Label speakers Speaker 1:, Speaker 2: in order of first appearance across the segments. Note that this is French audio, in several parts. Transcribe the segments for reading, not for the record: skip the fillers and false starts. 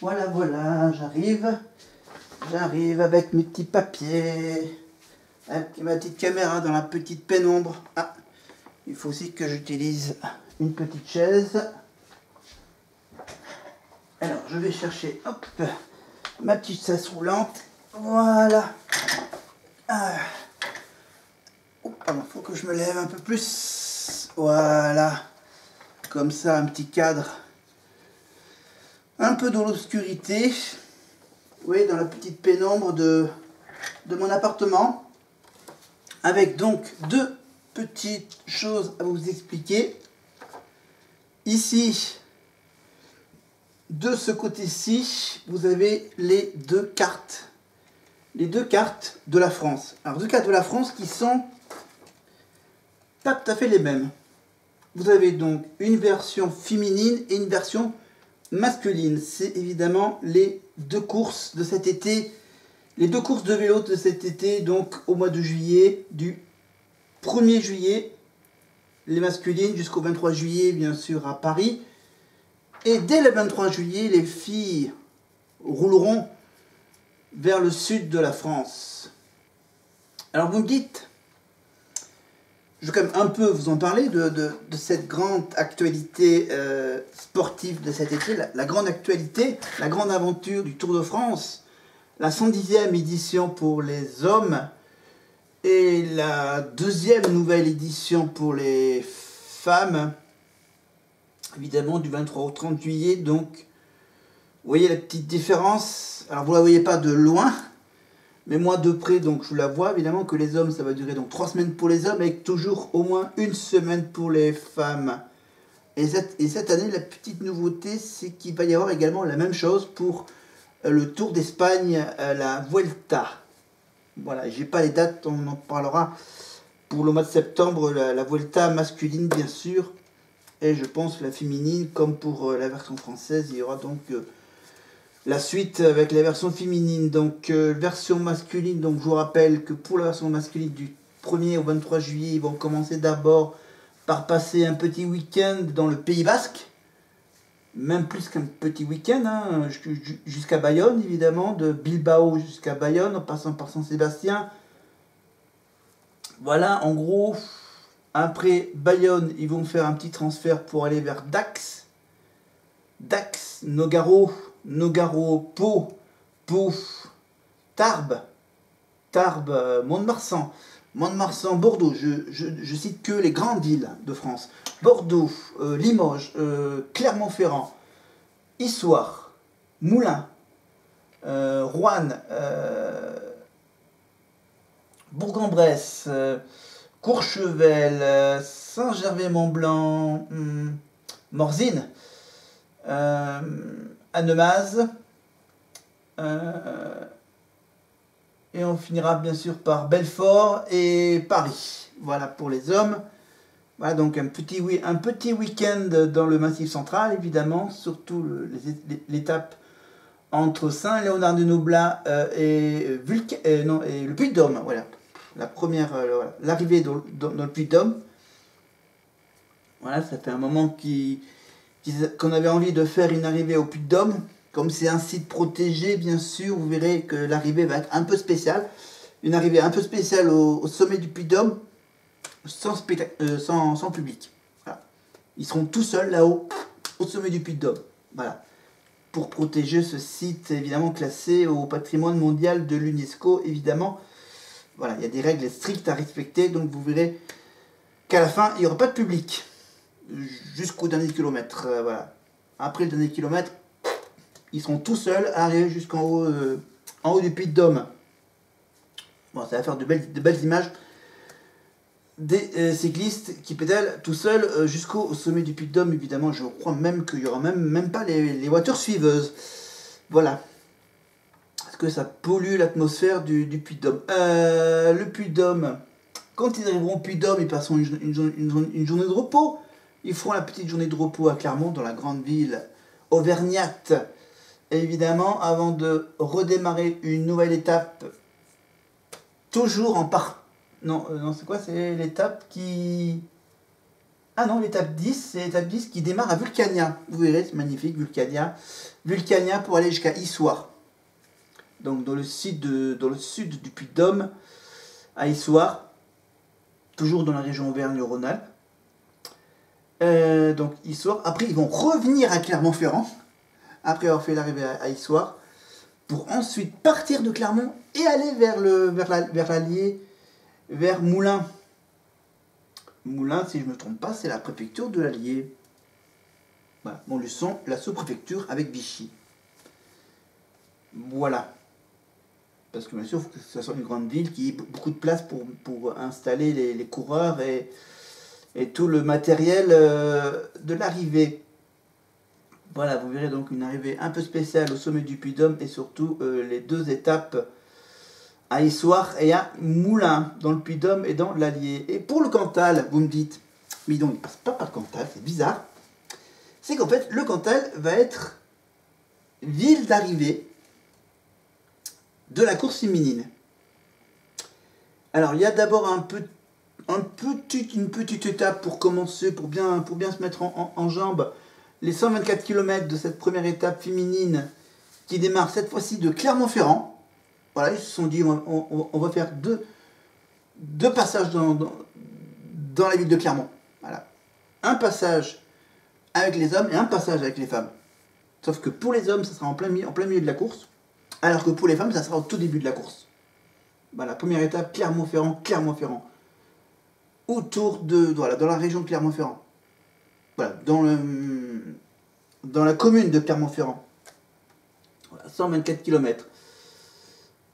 Speaker 1: Voilà, voilà, j'arrive avec mes petits papiers, avec ma petite caméra dans la petite pénombre. Ah, il faut aussi que j'utilise une petite chaise. Alors, je vais chercher, hop, ma petite chaise roulante. Voilà. Ah. Oh, pardon, faut que je me lève un peu plus. Voilà. Comme ça, un petit cadre. Un peu dans l'obscurité. Oui, dans la petite pénombre de mon appartement. Avec donc deux petites choses à vous expliquer. Ici, de ce côté-ci, vous avez les deux cartes. Les deux cartes de la France. Alors, deux cartes de la France qui sont pas tout à fait les mêmes. Vous avez donc une version féminine et une version masculine. C'est évidemment les deux courses de cet été. Les deux courses de vélo de cet été, donc au mois de juillet, du 1er juillet, les masculines, jusqu'au 23 juillet, bien sûr, à Paris. Et dès le 23 juillet, les filles rouleront vers le sud de la France. Alors vous me dites, je vais quand même un peu vous en parler de cette grande actualité sportive de cet été, la grande actualité, la grande aventure du Tour de France, la 110e édition pour les hommes et la deuxième nouvelle édition pour les femmes, évidemment du 23 au 30 juillet. Donc, vous voyez la petite différence. Alors, vous ne la voyez pas de loin, mais moi de près, donc je la vois. Évidemment que les hommes, ça va durer donc 3 semaines pour les hommes, avec toujours au moins une semaine pour les femmes. Et cette année, la petite nouveauté, c'est qu'il va y avoir également la même chose pour le Tour d'Espagne, la Vuelta. Voilà, j'ai pas les dates, on en parlera pour le mois de septembre, la Vuelta masculine bien sûr, et je pense la féminine, comme pour la version française, il y aura donc la suite avec la version féminine. Donc version masculine, donc je vous rappelle que pour la version masculine du 1er au 23 juillet, ils vont commencer d'abord par passer un petit week-end dans le Pays Basque, même plus qu'un petit week-end, hein, jusqu'à Bayonne évidemment, de Bilbao jusqu'à Bayonne, en passant par Saint-Sébastien. Voilà, en gros, après Bayonne, ils vont faire un petit transfert pour aller vers Dax, Nogaro, Pau, Tarbes, Mont-de-Marsan, Bordeaux, je cite que les grandes villes de France. Bordeaux, Limoges, Clermont-Ferrand, Issoire, Moulins, Roanne, Bourg-en-Bresse, Courchevel, Saint-Gervais-Mont-Blanc, Morzine, Annemasse, et on finira bien sûr par Belfort et Paris. Voilà pour les hommes. Voilà donc un petit week-end dans le Massif central, évidemment, surtout l'étape entre Saint-Léonard-de-Noblat et le Puy-de-Dôme. Voilà, la première, l'arrivée dans le Puy-de-Dôme. Voilà, ça fait un moment qu'on avait envie de faire une arrivée au Puy-de-Dôme. Comme c'est un site protégé, bien sûr, vous verrez que l'arrivée va être un peu spéciale. Une arrivée un peu spéciale au sommet du Puy-de-Dôme, sans public. Voilà. Ils seront tout seuls là-haut, au sommet du Puy-de-Dôme. Voilà. Pour protéger ce site, évidemment, classé au patrimoine mondial de l'UNESCO, évidemment. Voilà, il y a des règles strictes à respecter, donc vous verrez qu'à la fin, il n'y aura pas de public. Jusqu'au dernier kilomètre. Voilà. Après le dernier kilomètre, ils seront tout seuls à arriver jusqu'en haut, en haut du Puy-de-Dôme. Bon, ça va faire de belles images des cyclistes qui pédalent tout seuls jusqu'au sommet du Puy-de-Dôme. Évidemment, je crois même qu'il n'y aura même pas les voitures suiveuses. Voilà. Parce que ça pollue l'atmosphère du Puy-de-Dôme. Le Puy-de-Dôme, quand ils arriveront au Puy-de-Dôme, ils passeront une journée de repos. Ils feront la petite journée de repos à Clermont, dans la grande ville auvergnate. Évidemment, avant de redémarrer une nouvelle étape, toujours en part. Non, c'est quoi? C'est l'étape qui Ah non, l'étape 10, c'est l'étape 10 qui démarre à Vulcania. Vous verrez, c'est magnifique, Vulcania. Vulcania pour aller jusqu'à Issoire. Donc dans le sud du Puy-de-Dôme, à Issoire, toujours dans la région Auvergne-Rhône-Alpes. Donc Issoire. Après, ils vont revenir à Clermont-Ferrand, après avoir fait l'arrivée à Issoire, pour ensuite partir de Clermont et aller vers l'Allier, vers Moulins. Moulins, si je ne me trompe pas, c'est la préfecture de l'Allier. Voilà, Montluçon, la sous-préfecture avec Vichy. Voilà. Parce que bien sûr, il faut que ce soit une grande ville qui ait beaucoup de place pour installer les coureurs et tout le matériel de l'arrivée. Voilà, vous verrez donc une arrivée un peu spéciale au sommet du Puy-de-Dôme et surtout les 2 étapes à Issoire et à Moulins, dans le Puy-de-Dôme et dans l'Allier. Et pour le Cantal, vous me dites, mais donc il ne passe pas par le Cantal, c'est bizarre. C'est qu'en fait, le Cantal va être ville d'arrivée de la course féminine. Alors, il y a d'abord une petite étape pour commencer, pour bien se mettre en jambes. Les 124 km de cette première étape féminine qui démarre cette fois-ci de Clermont-Ferrand. Voilà, ils se sont dit, on va faire deux passages dans la ville de Clermont. Voilà. Un passage avec les hommes et un passage avec les femmes. Sauf que pour les hommes, ça sera en plein milieu de la course, alors que pour les femmes, ça sera au tout début de la course. Voilà, première étape, Clermont-Ferrand. Voilà, dans la région de Clermont-Ferrand. Voilà, dans la commune de Clermont-Ferrand. Voilà, 124 km.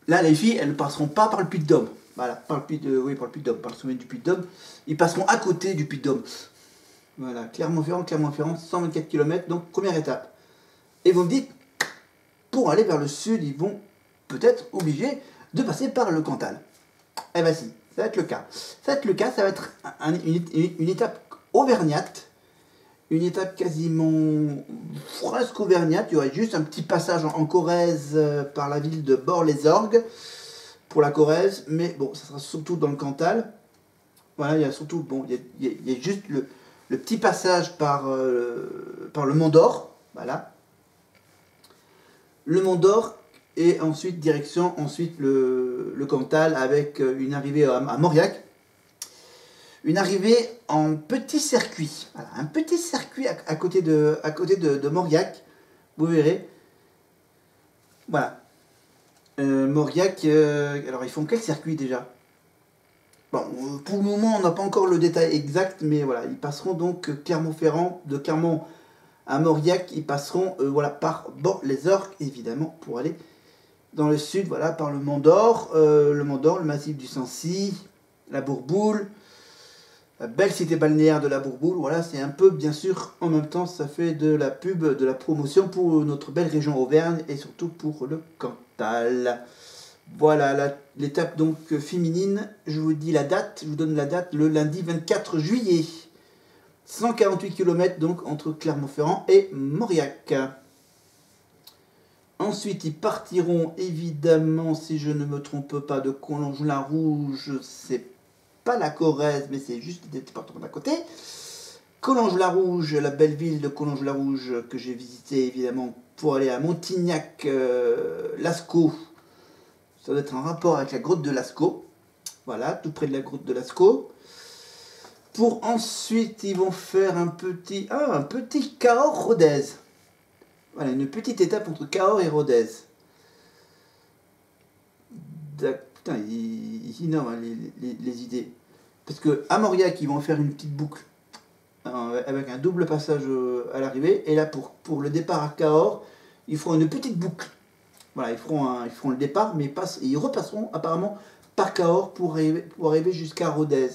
Speaker 1: Là, les filles, elles ne passeront pas par le Puy-de-Dôme. Voilà, par le Puy-de-Dôme, par le sommet du Puy-de-Dôme. Ils passeront à côté du Puy-de-Dôme. Voilà, Clermont-Ferrand, 124 km, donc première étape. Et vous me dites, pour aller vers le sud, ils vont peut-être obligés de passer par le Cantal. Eh bien si, ça va être le cas. Ça va être une étape auvergnate. Une étape quasiment presque auvergnate. Il y aurait juste un petit passage en Corrèze par la ville de Bort-les-Orgues pour la Corrèze. Mais bon, ça sera surtout dans le Cantal. Voilà, il y a surtout, bon, il y a juste le petit passage par le Mont d'Or. Voilà. Le Mont d'Or et ensuite direction le Cantal avec une arrivée à Mauriac. Une arrivée en petit circuit. Voilà, un petit circuit à côté de Mauriac. Vous verrez. Voilà. Mauriac, alors ils font quel circuit déjà? Bon, pour le moment, on n'a pas encore le détail exact, mais voilà, ils passeront donc Clermont-Ferrand, de Clermont à Mauriac, ils passeront voilà, par Bort-les-Orgues, évidemment, pour aller dans le sud, voilà, par le Mont d'Or, le massif du Sancy, la Bourboule, la belle cité balnéaire de la Bourboule. Voilà, c'est un peu, bien sûr, en même temps, ça fait de la pub, de la promotion pour notre belle région Auvergne et surtout pour le Cantal. Voilà, l'étape donc féminine, je vous donne la date, le lundi 24 juillet. 148 km donc entre Clermont-Ferrand et Mauriac. Ensuite, ils partiront évidemment, si je ne me trompe pas, de Collonges-la-Rouge. C'est pas la Corrèze, mais c'est juste des départements d'à côté. Collonges-la-Rouge, la belle ville de Collonges-la-Rouge que j'ai visité évidemment pour aller à Montignac-Lascaux. Ça doit être en rapport avec la grotte de Lascaux. Voilà, tout près de la grotte de Lascaux. Pour ensuite, ils vont faire un petit Cahors-Rodez. Voilà, une petite étape entre Cahors et Rodez. Putain, ils innovent hein, les idées. Parce que à Mauriac, ils vont faire une petite boucle avec un double passage à l'arrivée. Et là, pour le départ à Cahors, ils feront une petite boucle. Voilà, ils feront le départ, mais ils repasseront apparemment par Cahors pour arriver jusqu'à Rodez.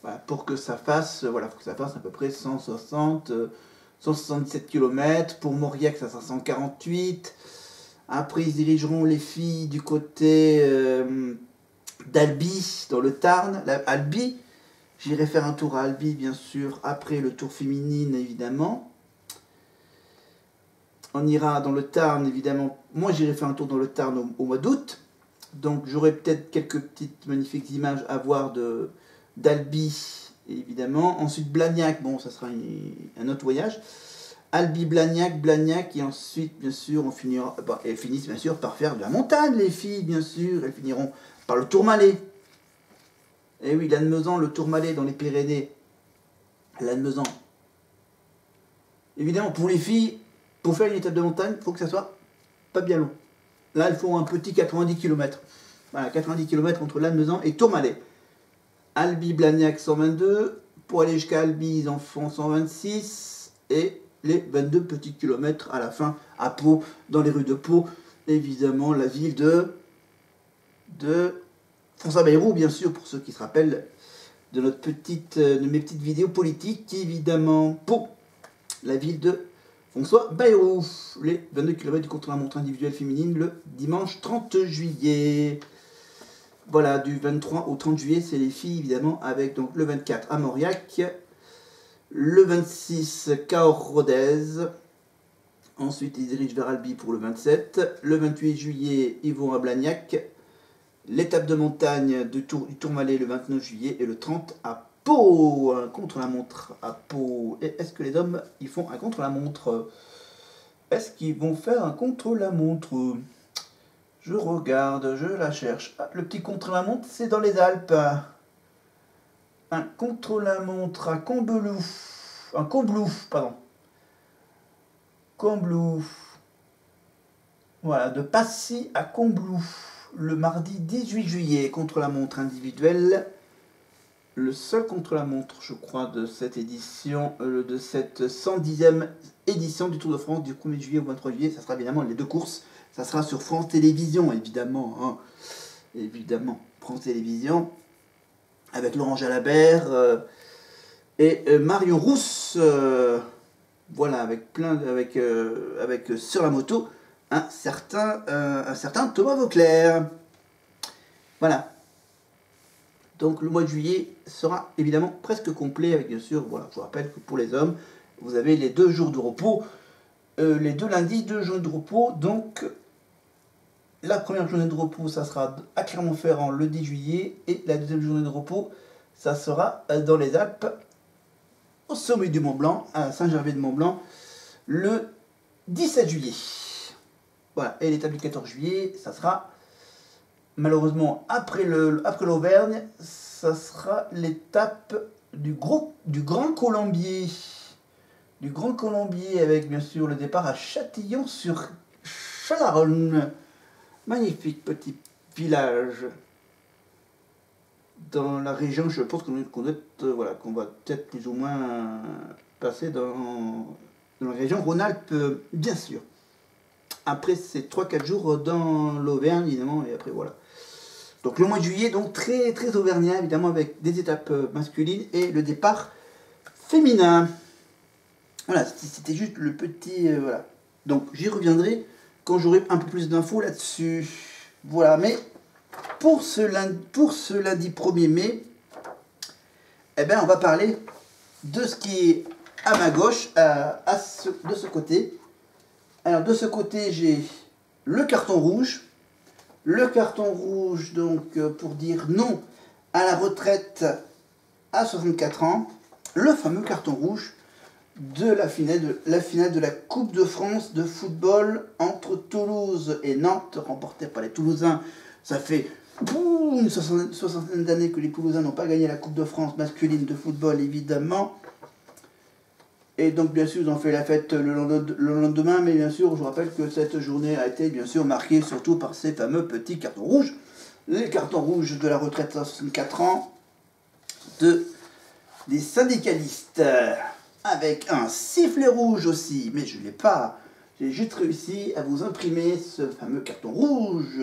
Speaker 1: Voilà, pour que ça fasse à peu près 167 km. Pour Mauriac, ça sera 148. Après, ils se dirigeront les filles du côté d'Albi, dans le Tarn. Albi, j'irai faire un tour à Albi, bien sûr, après le tour féminine, évidemment. On ira dans le Tarn, évidemment. Moi, j'irai faire un tour dans le Tarn au mois d'août. Donc, j'aurai peut-être quelques petites magnifiques images à voir d'Albi évidemment. Ensuite, Blagnac, bon, ça sera un autre voyage. Albi, Blagnac, Blagnac, et ensuite, bien sûr, on finira, elles finissent bien sûr par faire de la montagne, les filles, bien sûr. Elles finiront par le Tourmalet. Et oui, Lannemezan, le Tourmalet dans les Pyrénées. Lannemezan. Évidemment, pour les filles, pour faire une étape de montagne, il faut que ça soit pas bien long. Là, il faut un petit 90 km. Voilà, 90 km entre Lannemezan et Tourmalet. Albi, Blagnac, 122. Pour aller jusqu'à Albi, ils en font 126. Et les 22 petits kilomètres à la fin, à Pau, dans les rues de Pau. Évidemment, la ville de François Bayrou, bien sûr, pour ceux qui se rappellent de mes petites vidéos politiques, évidemment, Pau, la ville de François Bayrou, les 22 km du contre-la-montre individuelle féminine le dimanche 30 juillet. Voilà, du 23 au 30 juillet, c'est les filles, évidemment, avec donc le 24 à Mauriac, le 26 Cahors-Rodez. Ensuite, ils dirigent vers Albi pour le 27. Le 28 juillet, ils vont à Blagnac. L'étape de montagne du Tourmalet le 29 juillet et le 30 à Pau, un contre-la-montre à Pau. Et est-ce que les hommes, ils font un contre-la-montre? Est-ce qu'ils vont faire un contre-la-montre? Je regarde, je la cherche. Ah, le petit contre-la-montre, c'est dans les Alpes. Un contre-la-montre à Combloux. Un Combloux, pardon. Combloux. Voilà, de Passy à Combloux. Le mardi 18 juillet, contre-la-montre individuelle. Le seul contre-la-montre, je crois, de cette édition, de cette 110e édition du Tour de France, du 1er juillet au 23 juillet. Ça sera évidemment les deux courses. Ça sera sur France Télévisions, évidemment. Hein. Évidemment, France Télévisions. Avec Laurent Jalabert et Marion Rousse. Voilà, avec sur la moto, un certain Thomas Vauclair. Voilà. Donc le mois de juillet sera évidemment presque complet avec bien sûr, voilà, je vous rappelle que pour les hommes, vous avez les 2 jours de repos, les 2 lundis, 2 jours de repos. Donc la première journée de repos, ça sera à Clermont-Ferrand le 10 juillet et la deuxième journée de repos, ça sera dans les Alpes, au sommet du Mont-Blanc, à Saint-Gervais-de-Mont-Blanc, le 17 juillet. Voilà, et l'étape du 14 juillet, ça sera malheureusement après l'Auvergne, ça sera l'étape du Grand Colombier. Du Grand Colombier avec bien sûr le départ à Châtillon-sur-Chalaronne. Magnifique petit village dans la région. Je pense qu'on va peut-être plus ou moins passer dans la région Rhône-Alpes, bien sûr. Après ces 3-4 jours dans l'Auvergne, évidemment, et après voilà. Donc le mois de juillet, donc très très auvergnat, évidemment, avec des étapes masculines et le départ féminin. Voilà, c'était juste le petit... voilà. Donc j'y reviendrai quand j'aurai un peu plus d'infos là-dessus. Voilà, mais pour ce lundi 1er mai, eh ben, on va parler de ce qui est à ma gauche, de ce côté. Alors de ce côté, j'ai le carton rouge. Le carton rouge, donc, pour dire non à la retraite à 64 ans. Le fameux carton rouge de la finale de la Coupe de France de football entre Toulouse et Nantes, remportée par les Toulousains. Ça fait une soixantaine d'années que les Toulousains n'ont pas gagné la Coupe de France masculine de football, évidemment. Et donc, bien sûr, ils ont fait la fête le lendemain, mais bien sûr, je vous rappelle que cette journée a été, bien sûr, marquée surtout par ces fameux petits cartons rouges. Les cartons rouges de la retraite à 64 ans des syndicalistes. Avec un sifflet rouge aussi, mais je ne l'ai pas. J'ai juste réussi à vous imprimer ce fameux carton rouge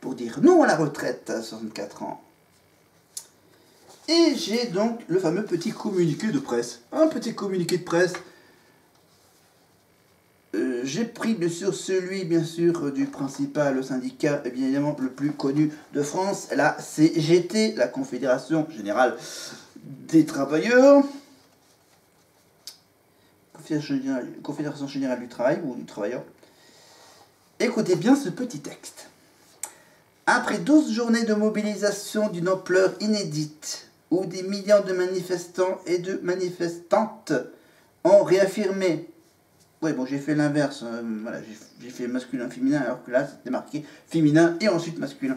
Speaker 1: pour dire non à la retraite à 64 ans. Et j'ai donc le fameux petit communiqué de presse. Un petit communiqué de presse. J'ai pris bien sûr celui du principal syndicat, bien évidemment le plus connu de France, la CGT, la Confédération Générale des Travailleurs. Confédération Générale du Travail ou du Travailleur. Écoutez bien ce petit texte. Après 12 journées de mobilisation d'une ampleur inédite, où des millions de manifestants et de manifestantes ont réaffirmé. Oui, bon, j'ai fait l'inverse. Voilà, j'ai fait masculin, féminin, alors que là, c'était marqué féminin et ensuite masculin.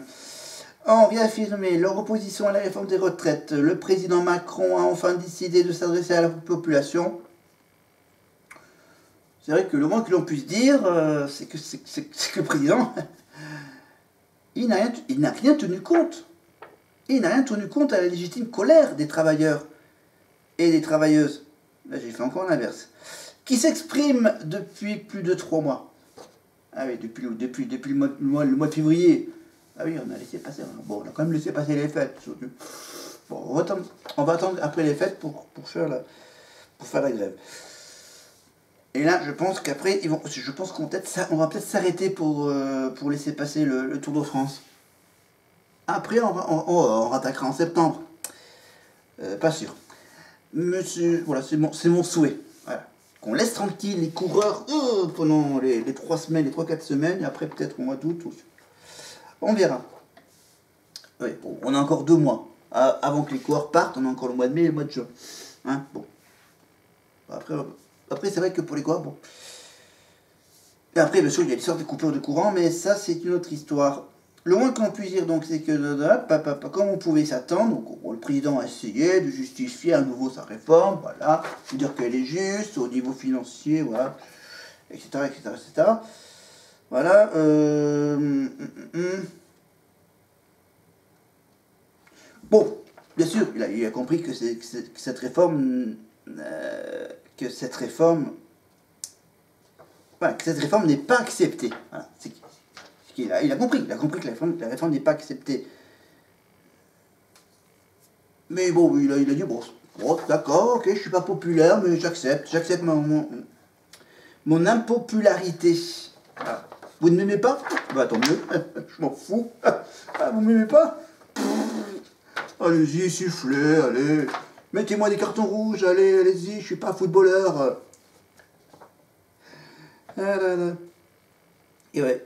Speaker 1: Ont réaffirmé leur opposition à la réforme des retraites. Le président Macron a enfin décidé de s'adresser à la population. C'est vrai que le moins que l'on puisse dire, c'est que le président, il n'a rien tenu compte. Il n'a rien tenu compte à la légitime colère des travailleurs et des travailleuses. Là, j'ai fait encore l'inverse. Qui s'exprime depuis plus de 3 mois. Ah oui, depuis le mois de février. Ah oui, on a laissé passer. Bon, on a quand même laissé passer les fêtes. Bon, on va attendre après les fêtes pour faire la grève. Et là, je pense qu'après, on va peut-être s'arrêter pour laisser passer le Tour de France. Après, on rattaquera en septembre. Pas sûr. Monsieur, voilà, c'est mon souhait. Voilà. Qu'on laisse tranquille les coureurs pendant les 3 semaines, les 3-4 semaines, et après peut-être au mois d'août. On verra. Oui, bon, on a encore 2 mois. Avant que les coureurs partent, on a encore le mois de mai et le mois de juin. Hein, bon. Après c'est vrai que pour les coureurs, bon. Et après, bien sûr, il y a l'histoire des coupures de courant, mais ça, c'est une autre histoire. Le moins qu'on puisse dire, donc, c'est que, comme on pouvait s'attendre, donc, le président a essayé de justifier à nouveau sa réforme, voilà, de dire qu'elle est juste au niveau financier, voilà, etc., etc., etc. Voilà. Bon, bien sûr, il a compris que cette réforme, voilà, que cette réforme n'est pas acceptée. Voilà, il a compris que la réforme n'est pas acceptée. Mais bon, il a dit, bon d'accord, ok, je suis pas populaire, mais j'accepte mon impopularité. Voilà. Vous ne m'aimez pas? Bah tant mieux, je m'en fous. Vous ne m'aimez pas? Allez-y, soufflez, allez. Mettez-moi des cartons rouges, allez-y, je suis pas footballeur. Ah là là. Et ouais.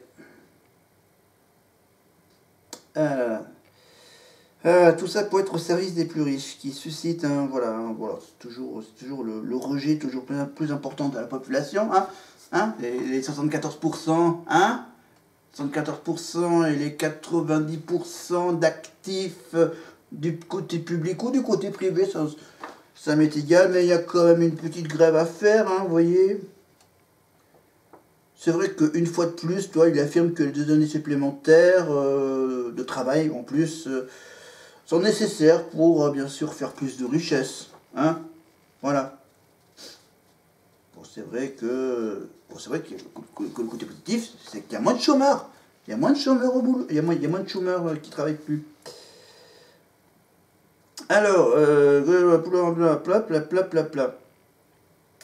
Speaker 1: Tout ça pour être au service des plus riches, qui suscite, voilà, c'est toujours le rejet toujours plus important de la population, les 74%, 74% et les 90% d'actifs du côté public ou du côté privé, ça m'est égal, mais il y a quand même une petite grève à faire, vous voyez. C'est vrai qu'une fois de plus, il affirme que les 2 années supplémentaires de travail, en plus, sont nécessaires pour, bien sûr, faire plus de richesse. Voilà. Bon, c'est vrai que le côté positif, c'est qu'il y a moins de chômeurs. Il y a moins de chômeurs au boulot. Il y a moins de chômeurs qui ne travaillent plus. Alors,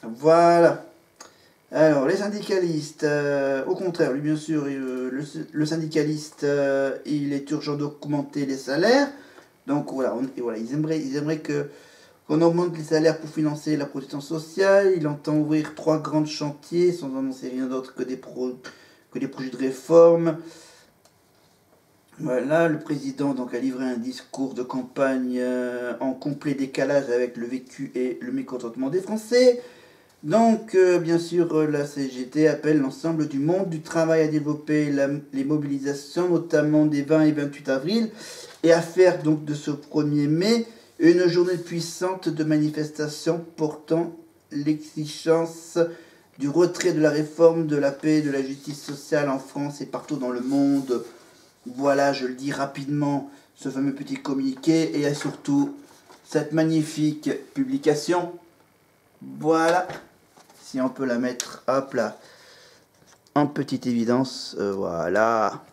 Speaker 1: voilà. Alors, les syndicalistes, au contraire, lui bien sûr, le syndicaliste, il est urgent d'augmenter les salaires. Donc voilà, ils aimeraient qu'on augmente les salaires pour financer la protection sociale. Il entend ouvrir 3 grands chantiers, sans annoncer rien d'autre que des projets de réforme. Voilà, le président donc a livré un discours de campagne en complet décalage avec le vécu et le mécontentement des Français. Donc, bien sûr, la CGT appelle l'ensemble du monde du travail à développer les mobilisations, notamment des 20 et 28 avril, et à faire donc de ce 1er mai une journée puissante de manifestations portant l'exigence du retrait de la réforme, de la paix et de la justice sociale en France et partout dans le monde. Voilà, je le dis rapidement, ce fameux petit communiqué, et surtout cette magnifique publication. Voilà, si on peut la mettre, hop là, en petite évidence, voilà.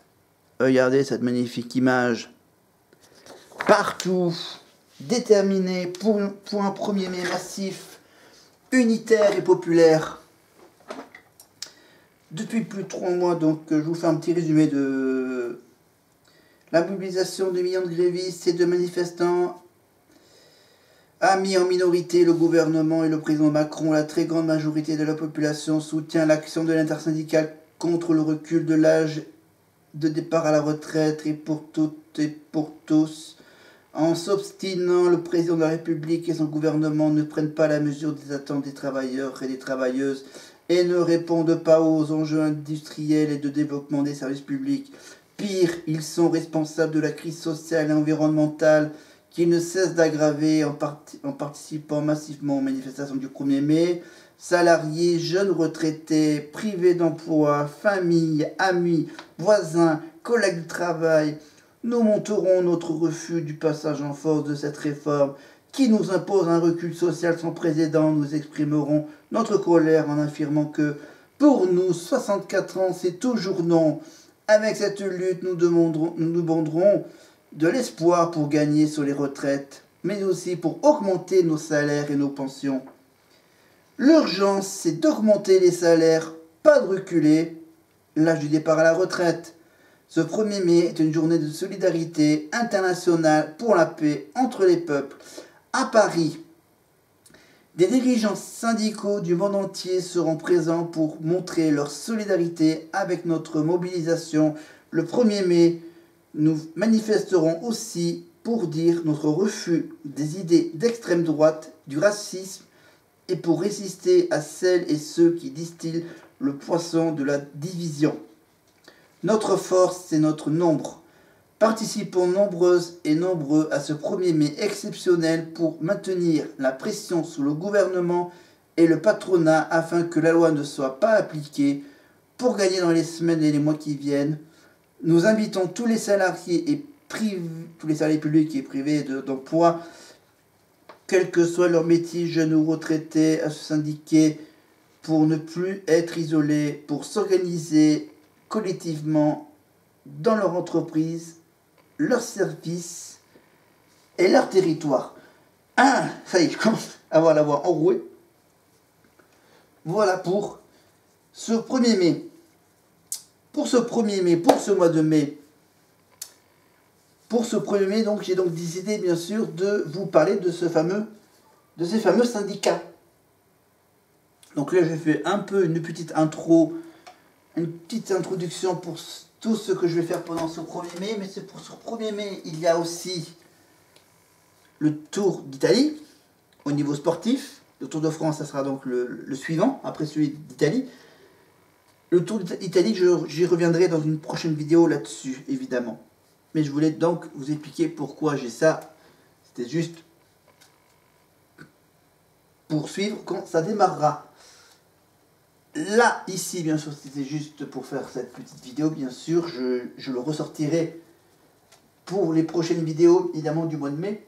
Speaker 1: Regardez cette magnifique image, partout, déterminée pour un 1er mai massif, unitaire et populaire. Depuis plus de 3 mois, donc, je vous fais un petit résumé de la mobilisation de millions de grévistes et de manifestants a mis en minorité le gouvernement et le président Macron. La très grande majorité de la population soutient l'action de l'intersyndicale contre le recul de l'âge de départ à la retraite et pour toutes et pour tous En s'obstinant, le président de la République et son gouvernement ne prennent pas la mesure des attentes des travailleurs et des travailleuses et ne répondent pas aux enjeux industriels et de développement des services publics. Pire, ils sont responsables de la crise sociale et environnementale qui ne cesse d'aggraver en participant massivement aux manifestations du 1er mai. Salariés, jeunes retraités, privés d'emploi, familles, amis, voisins, collègues de travail, nous montrerons notre refus du passage en force de cette réforme qui nous impose un recul social sans précédent. Nous exprimerons notre colère en affirmant que pour nous, 64 ans, c'est toujours non. Avec cette lutte, nous demanderons de l'espoir pour gagner sur les retraites, mais aussi pour augmenter nos salaires et nos pensions. L'urgence, c'est d'augmenter les salaires, pas de reculer l'âge du départ à la retraite. Ce 1er mai est une journée de solidarité internationale pour la paix entre les peuples. À Paris, des dirigeants syndicaux du monde entier seront présents pour montrer leur solidarité avec notre mobilisation. Le 1er mai, nous manifesterons aussi pour dire notre refus des idées d'extrême droite, du racisme et pour résister à celles et ceux qui distillent le poison de la division. Notre force, c'est notre nombre. Participons nombreuses et nombreux à ce 1er mai exceptionnel pour maintenir la pression sur le gouvernement et le patronat afin que la loi ne soit pas appliquée. Pour gagner dans les semaines et les mois qui viennent, nous invitons tous les salariés publics et privés d'emploi, quel que soit leur métier, jeunes ou retraités, à se syndiquer pour ne plus être isolés, pour s'organiser collectivement dans leur entreprise, leurs services et leur territoire. Ah, ça y est, je commence à avoir la voix enrouée. Voilà pour ce 1er mai. Pour ce 1er mai, pour ce mois de mai, pour ce 1er mai, donc, j'ai donc décidé, bien sûr, de vous parler de ces fameux syndicats. Donc là, j'ai fait un peu une petite intro, une petite introduction pour tout ce que je vais faire pendant ce 1er mai. Mais c'est pour ce 1er mai, il y a aussi le Tour d'Italie au niveau sportif. Le Tour de France, ça sera donc le suivant, après celui d'Italie. Le Tour d'Italie, j'y reviendrai dans une prochaine vidéo là-dessus, évidemment. Mais je voulais donc vous expliquer pourquoi j'ai ça. C'était juste pour suivre quand ça démarrera. Là, ici, bien sûr, c'était juste pour faire cette petite vidéo. Bien sûr, je le ressortirai pour les prochaines vidéos, évidemment, du mois de mai.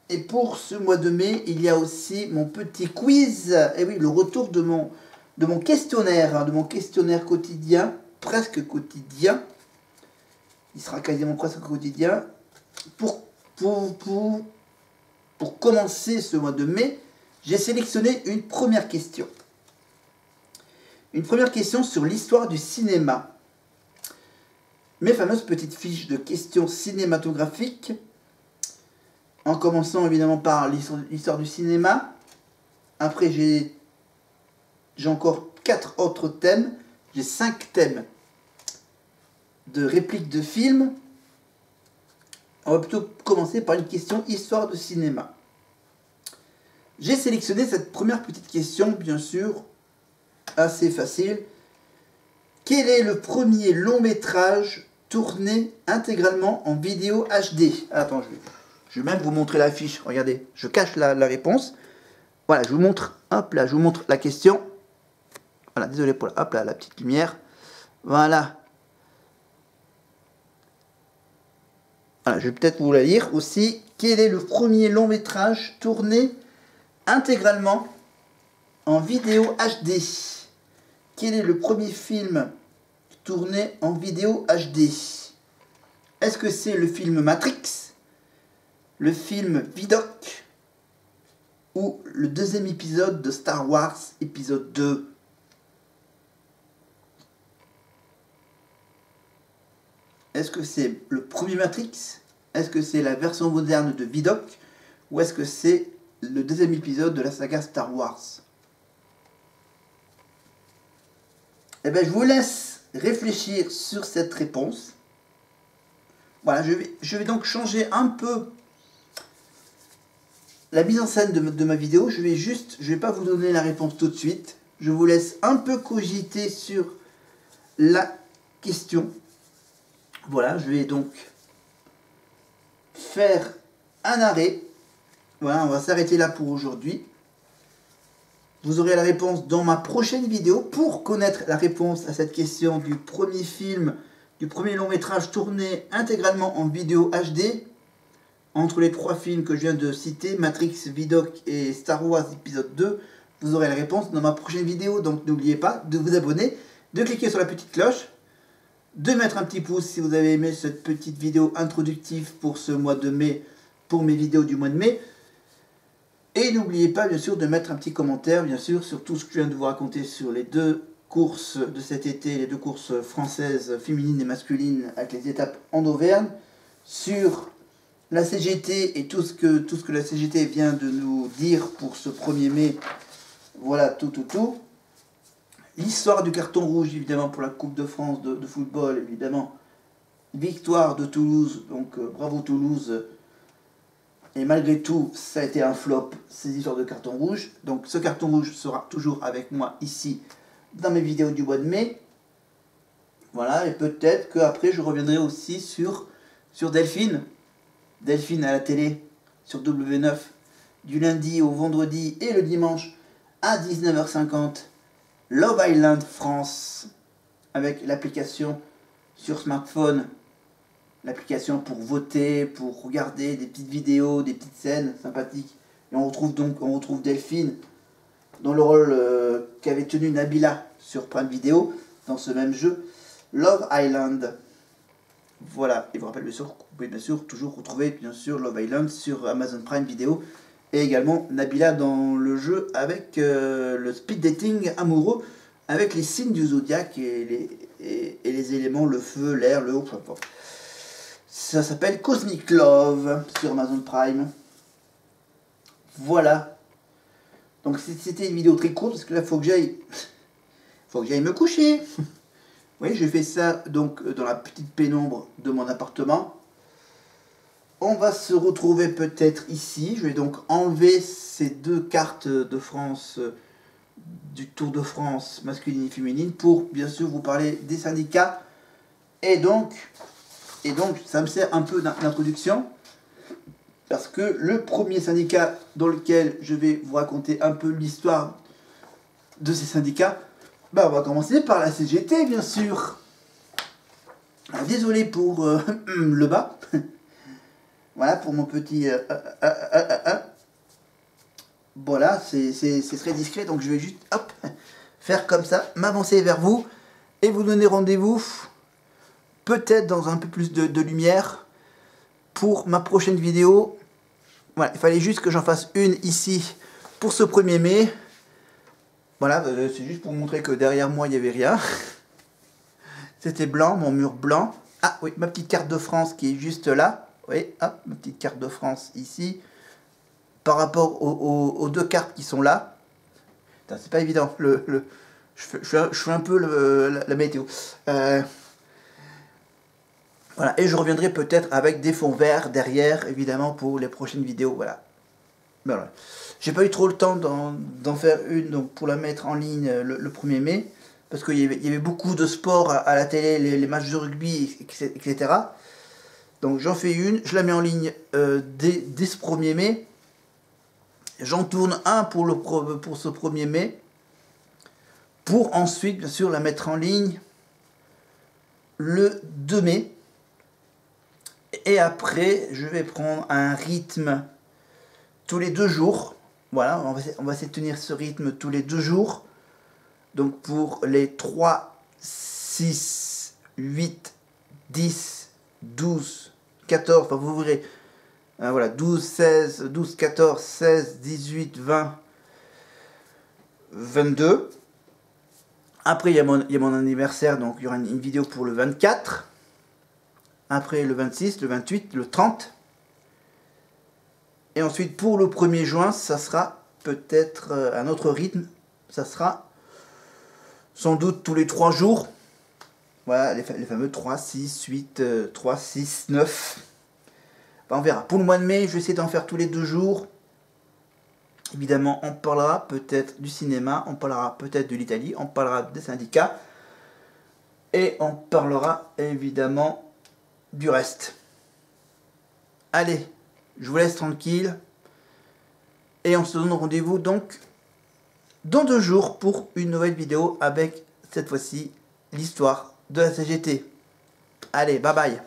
Speaker 1: Et pour ce mois de mai, il y a aussi mon petit quiz. Et oui, le retour de mon questionnaire, de mon questionnaire quotidien, presque quotidien. Il sera quasiment presque quotidien. Pour commencer ce mois de mai, j'ai sélectionné une première question. Une première question sur l'histoire du cinéma. Mes fameuses petites fiches de questions cinématographiques. En commençant évidemment par l'histoire du cinéma. Après, j'ai encore 4 autres thèmes. J'ai 5 thèmes de répliques de films. On va plutôt commencer par une question histoire de cinéma. J'ai sélectionné cette première petite question, bien sûr, assez facile. Quel est le premier long métrage tourné intégralement en vidéo HD? Attends, je vais même vous montrer la fiche. Regardez, je cache la réponse. Voilà, je vous montre. Hop là, je vous montre la question. Voilà, désolé pour la petite lumière. Voilà. Voilà, je vais peut-être vous la lire aussi. Quel est le premier long métrage tourné intégralement en vidéo HD? Quel est le premier film tourné en vidéo HD? Est-ce que c'est le film Matrix, le film Vidoc ou le deuxième épisode de Star Wars, épisode 2? Est-ce que c'est le premier Matrix? Est-ce que c'est la version moderne de Vidoc? Ou est-ce que c'est le deuxième épisode de la saga Star Wars? Eh bien, je vous laisse réfléchir sur cette réponse. Voilà, je vais donc changer un peu la mise en scène de ma vidéo, je vais pas vous donner la réponse tout de suite. Je vous laisse un peu cogiter sur la question. Voilà, je vais donc faire un arrêt. Voilà, on va s'arrêter là pour aujourd'hui. Vous aurez la réponse dans ma prochaine vidéo. Pour connaître la réponse à cette question du premier film, du premier long métrage tourné intégralement en vidéo HD, entre les 3 films que je viens de citer, Matrix, Vidoc et Star Wars épisode 2, vous aurez la réponse dans ma prochaine vidéo. Donc n'oubliez pas de vous abonner, de cliquer sur la petite cloche, de mettre un petit pouce si vous avez aimé cette petite vidéo introductive pour ce mois de mai, pour mes vidéos du mois de mai. Et n'oubliez pas bien sûr de mettre un petit commentaire bien sûr sur tout ce que je viens de vous raconter sur les 2 courses de cet été, les 2 courses françaises féminines et masculines avec les étapes en Auvergne, sur la CGT et tout ce que la CGT vient de nous dire pour ce 1er mai. Voilà tout. L'histoire du carton rouge évidemment pour la Coupe de France de football évidemment. Victoire de Toulouse, donc bravo Toulouse. Et malgré tout, ça a été un flop, ces histoires de carton rouge. Donc ce carton rouge sera toujours avec moi ici, dans mes vidéos du mois de mai. Voilà, et peut-être qu'après je reviendrai aussi sur Delphine. Delphine à la télé, sur W9, du lundi au vendredi et le dimanche à 19h50. Love Island France, avec l'application sur smartphone. L'application pour voter, pour regarder des petites vidéos, des petites scènes sympathiques. Et on retrouve Delphine dans le rôle qu'avait tenu Nabila sur Prime Video dans ce même jeu, Love Island. Voilà, et je vous rappelle bien sûr que vous pouvez bien sûr toujours retrouver bien sûr Love Island sur Amazon Prime Video et également Nabila dans le jeu avec le speed dating amoureux avec les signes du zodiaque et les éléments, le feu, l'air, le haut, peu importe. Ça s'appelle Cosmic Love sur Amazon Prime. Voilà. Donc c'était une vidéo très courte parce que là faut que j'aille me coucher. Oui, je fais ça donc dans la petite pénombre de mon appartement. On va se retrouver peut-être ici. Je vais donc enlever ces 2 cartes de France, du Tour de France masculine et féminine, pour bien sûr vous parler des syndicats. Et donc ça me sert un peu d'introduction, parce que le premier syndicat dans lequel je vais vous raconter un peu l'histoire de ces syndicats, on va commencer par la CGT bien sûr. Alors, désolé pour le bas. Voilà pour mon petit... Voilà, c'est très discret, donc je vais juste faire comme ça, m'avancer vers vous et vous donner rendez-vous peut-être dans un peu plus de lumière pour ma prochaine vidéo. Voilà, il fallait juste que j'en fasse une ici pour ce 1er mai. Voilà, c'est juste pour montrer que derrière moi il n'y avait rien. C'était blanc, mon mur blanc. Ah oui, ma petite carte de France qui est juste là. Oui, hop, ma petite carte de France ici. Par rapport aux 2 cartes qui sont là. C'est pas évident. Je fais un peu la météo. Voilà, et je reviendrai peut-être avec des fonds verts derrière, évidemment, pour les prochaines vidéos. Voilà. Voilà. J'ai pas eu trop le temps d'en faire une donc pour la mettre en ligne le 1er mai. Parce qu'il y avait beaucoup de sports à la télé, les matchs de rugby, etc. Donc j'en fais une, je la mets en ligne dès ce 1er mai. J'en tourne un pour ce 1er mai. Pour ensuite, bien sûr, la mettre en ligne le 2 mai. Et après, je vais prendre un rythme tous les 2 jours. Voilà, on va essayer de tenir ce rythme tous les 2 jours. Donc pour les 3, 6, 8, 10, 12, 14, enfin vous verrez, voilà, 12, 16, 12, 14, 16, 18, 20, 22. Après, il y a mon anniversaire, donc il y aura une vidéo pour le 24. Après, le 26, le 28, le 30. Et ensuite, pour le 1er juin, ça sera peut-être un autre rythme. Ça sera sans doute tous les 3 jours. Voilà, les fameux 3, 6, 8, 3, 6, 9. On verra. Pour le mois de mai, je vais essayer d'en faire tous les 2 jours. Évidemment, on parlera peut-être du cinéma, on parlera peut-être de l'Italie, on parlera des syndicats. Et on parlera évidemment du reste. Allez, je vous laisse tranquille. Et on se donne rendez-vous donc dans 2 jours pour une nouvelle vidéo avec cette fois-ci l'histoire de la CGT. Allez, bye bye.